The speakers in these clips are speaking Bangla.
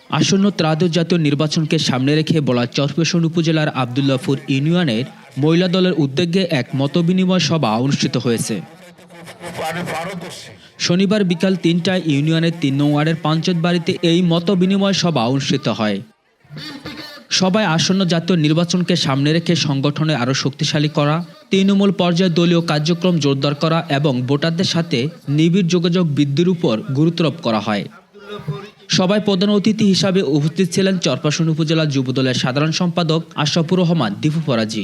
আসন্ন ত্রায়োদশ জাতীয় নির্বাচনকে সামনে রেখে বলা চরফ্যাশন উপজেলার আবদুল্লাহপুর ইউনিয়নের মহিলা দলের উদ্যোগে এক মতবিনিময় সভা অনুষ্ঠিত হয়েছে। শনিবার বিকাল ৩টায় ইউনিয়নের ৩ নং ওয়ার্ডের পঞ্চায়েত বাড়িতে এই মতবিনিময় সভা অনুষ্ঠিত হয়। সভায় আসন্ন জাতীয় নির্বাচনকে সামনে রেখে সংগঠনে আরও শক্তিশালী করা, তৃণমূল পর্যায়ে দলীয় কার্যক্রম জোরদার করা এবং ভোটারদের সাথে নিবিড় যোগাযোগ বৃদ্ধির উপর গুরুত্বারোপ করা হয়। সভায় প্রধান অতিথি হিসাবে উপস্থিত ছিলেন চরফ্যাশন উপজেলা যুবদলের সাধারণ সম্পাদক আশরাফুর রহমান দীপু ফরাজি।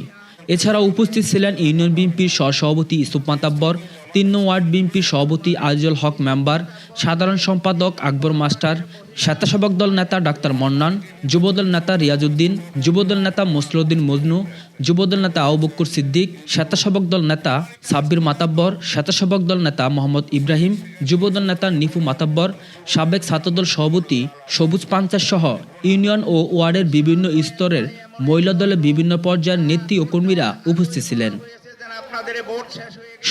এছাড়াও উপস্থিত ছিলেন ইউনিয়ন বিএনপির সহসভাপতি ইউসুফ মাতাব্বর, ৩ নং ওয়ার্ড বিএনপির সভাপতি আজিজুল হক মেম্বার, সাধারণ সম্পাদক আকবর মাস্টার, স্বেচ্ছাসেবক দল নেতা ডাক্তার মন্নান, যুবদল নেতা রিয়াজউদ্দিন, যুবদল নেতা মোসলেউদ্দিন মজনু, যুবদল নেতা আবু বকর সিদ্দিক, স্বেচ্ছাসেবক দল নেতা সাব্বির মাতাব্বর, স্বেচ্ছাসেবক দল নেতা মোহাম্মদ ইব্রাহিম, যুবদল নেতা নিপু মাতাব্বর, সাবেক ছাত্রদল সভাপতি সবুজ পাঞ্চার সহ ইউনিয়ন ও ওয়ার্ডের বিভিন্ন স্তরের মহিলা দলের বিভিন্ন পর্যায়ের নেত্রী ও কর্মীরা উপস্থিত ছিলেন।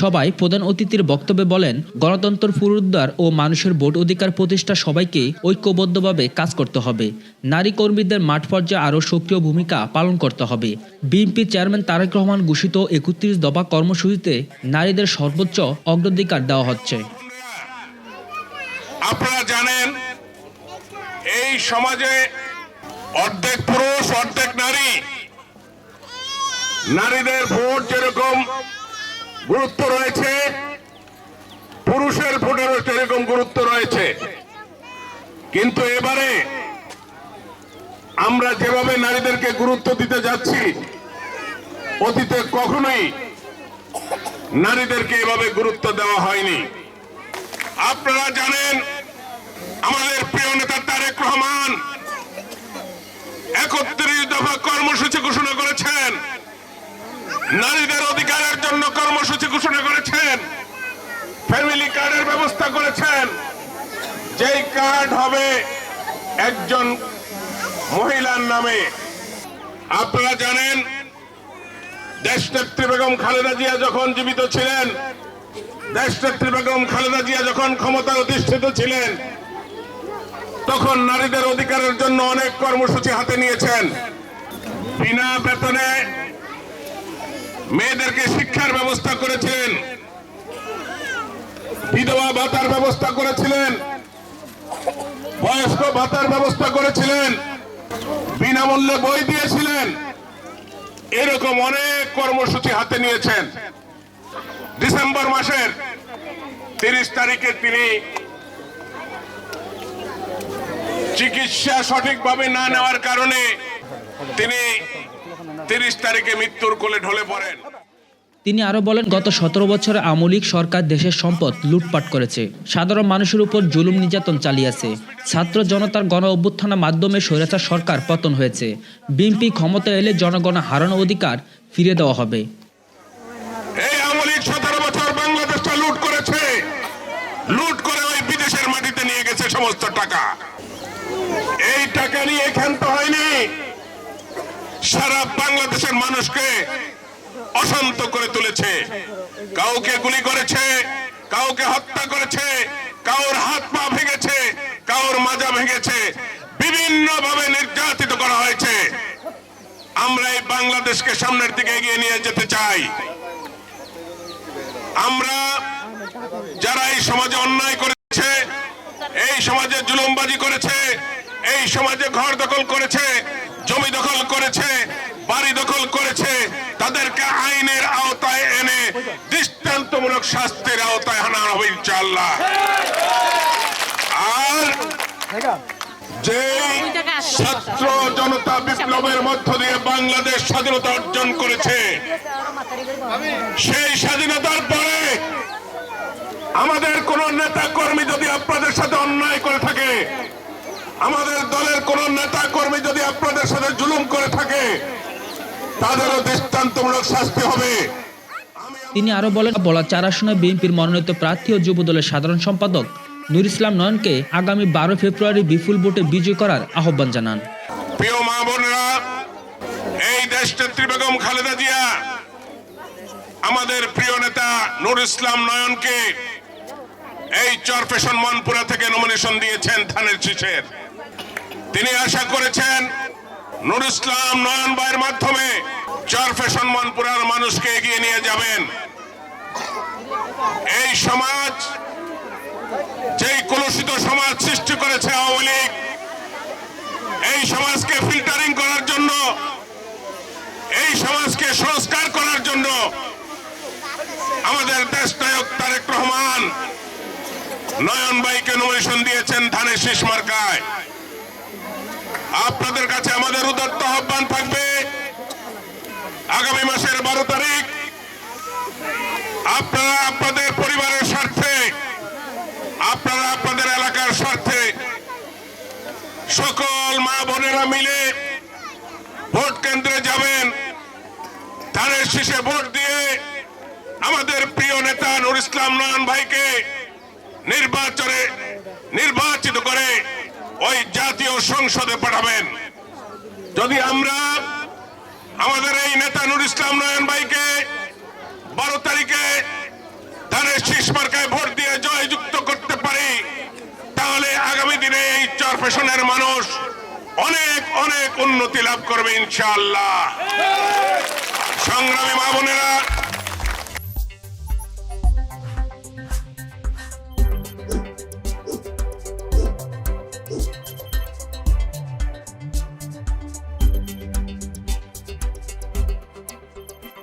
সবাই প্রধান অতিথির বক্তব্যে বলেন, গণতন্ত্র পুনরুদ্ধার ও মানুষের ভোট অধিকার প্রতিষ্ঠা সবাইকে ঐক্যবদ্ধভাবে কাজ করতে হবে। নারী কর্মীদের মাঠ পর্যায়ে আরও সক্রিয় ভূমিকা পালন করতে হবে। বিএনপি চেয়ারম্যান তারেক রহমান ঘোষিত ৩১ দফা কর্মসূচিতে নারীদের সর্বোচ্চ অগ্রাধিকার দেওয়া হচ্ছে। আপনারা জানেন, এই সমাজে অর্ধেক পুরুষ অর্ধেক নারী। নারীদের ভোট যেরকম গুরুত্ব রয়েছে, পুরুষের ভোটেরও সেরকম গুরুত্ব রয়েছে। কিন্তু এবারে আমরা যেভাবে নারীদেরকে গুরুত্ব দিতে যাচ্ছি, অতীতে কখনোই নারীদেরকে এভাবে গুরুত্ব দেওয়া হয়নি। আপনারা জানেন, আমাদের প্রিয় নেতা তারেক রহমান ৩১ দফা কর্মসূচি ঘোষণা করেছেন, নারীদের অধিকারের জন্য কর্মসূচি ঘোষণা করেছেন, ফ্যামিলি কার্ডের ব্যবস্থা করেছেন, যেই কার্ড হবে একজন মহিলার নামে। আপনারা জানেন, দেশনেত্রী বেগম খালেদা জিয়া যখন জীবিত ছিলেন, দেশনেত্রী বেগম খালেদা জিয়া যখন ক্ষমতায় অধিষ্ঠিত ছিলেন, তখন নারীদের অধিকারের জন্য অনেক কর্মসূচি হাতে নিয়েছেন। বিনা বেতনে মেয়েদেরকে শিক্ষার ব্যবস্থা করেছিলেন, বিধবা ভাতার ব্যবস্থা করেছিলেন, বয়স্ক ভাতার ব্যবস্থা করেছিলেন, বিনামূল্যে বই দিয়েছিলেন। এরকম অনেক কর্মসূচি হাতে নিয়েছেন। ডিসেম্বর মাসের 30 তারিখে তিনি চিকিৎসা সঠিকভাবে না নেওয়ার কারণে তিনি 30 তারিখে মৃত্যুর কোলে ঢলে পড়েন। তিনি আরো বলেন, গত 17 বছরে আওয়ামী লীগ সরকার দেশের সম্পদ লুটপাট করেছে, সাধারণ মানুষের উপর জুলুম নির্যাতন চালিয়েছে। ছাত্র জনতার গণ অভ্যুত্থানের মাধ্যমে স্বৈরাচার সরকার পতন হয়েছে। বিএনপি ক্ষমতা এলে জনগণের হারানো অধিকার ফিরে দেওয়া হবে। এই আওয়ামী লীগ 17 বছর বাংলাদেশটা লুট করেছে, লুট করে ওই বিদেশের মাটিতে নিয়ে গেছে সমস্ত টাকা। এই টাকা নিয়ে ক্ষান্ত হয়নি, সারা বাংলাদেশের মানুষকে অশান্ত করে তুলেছে। কাউকে গুলি করেছে, কাউকে হত্যা করেছে, কাউর হাত পা ভেঙেছে, কাউর মাজা ভেঙেছে, বিভিন্ন ভাবে নির্যাতিত করা হয়েছে। আমরা এই বাংলাদেশকে সামনের দিকে এগিয়ে নিয়ে যেতে চাই। আমরা যারা এই সমাজে অন্যায় করেছে, এই সমাজে জুলুমবাজি করেছে, এই সমাজে ঘর দখল করেছে, জমি দখল করেছে, বাড়ি দখল করেছে, তাদেরকে আইনের আওতায় এনে দৃষ্টান্তমূলক শাস্তির আওতায় আনা হবে ইনশাআল্লাহ। আর যে ছাত্র জনতা বিপ্লবের মধ্য দিয়ে বাংলাদেশ স্বাধীনতা অর্জন করেছে, সেই স্বাধীনতার পরে আমাদের কোন নেতা কর্মী যদি আপনাদের সাথে অন্যায় করে থাকে, আমাদের দলের কোন নেতা কর্মী যদি আপনাদের সাথে জুলুম করে থাকে, তাদেরও দৃষ্টান্তমূলক শাস্তি হবে। তিনি আরো বলেন, বলা 4 আসনে বিএনপির মনোনীত প্রার্থী ও যুবদলের সাধারণ সম্পাদক নুর ইসলাম নয়নকে আগামী 12 ফেব্রুয়ারি বিপুল ভোটে বিজয় করার আহ্বান জানান। প্রিয় মা বোনেরা, এই দেশনেত্রী বেগম খালেদা জিয়া আমাদের প্রিয় নেতা নুর ইসলাম নয়নকে এই চরফ্যাশন মনপুরা থেকে নমিনেশন দিয়েছেন ধানের শীষের। তিনি আশা করেছেন নুর ইসলাম নয়ন ভাইয়ের মাধ্যমে চরফ্যাশন মনপুরার মানুষকে এগিয়ে নিয়ে যাবেন। এই সমাজ, যেই কলুষিত সমাজ সৃষ্টি করেছে আওয়ামী লীগ, এই সমাজকে ফিল্টারিং করার জন্য, এই সমাজকে সংস্কার করার জন্য আমাদের দেশনায়ক তারেক রহমান নয়ন ভাইকে নমিনেশন দিয়েছেন ধানের শীষ মার্কায়। আপনাদের কাছে আমাদের উদাত্ত আহ্বান থাকবে, আগামী মাসের 12 তারিখ আপনারা আপনাদের পরিবারের স্বার্থে, আপনারা আপনাদের এলাকার স্বার্থে সকল মা বোনেরা মিলে ভোট কেন্দ্রে যাবেন। ধানের শীষে ভোট দিয়ে আমাদের প্রিয় নেতা নুর ইসলাম নয়ন ভাইকে নির্বাচিত করে ওই জাতীয় সংসদে পাঠাবেন। যদি আমরা আমাদের এই নেতা নুর ইসলাম নয়ন ভাইকে 12 তারিখে ধানের শীষ মার্কায় ভোট দিয়ে জয়যুক্ত করতে পারি, তাহলে আগামী দিনে এই চরফ্যাশনের মানুষ অনেক অনেক উন্নতি লাভ করবে ইনশাআল্লাহ। সংগ্রামী মা বোনেরা,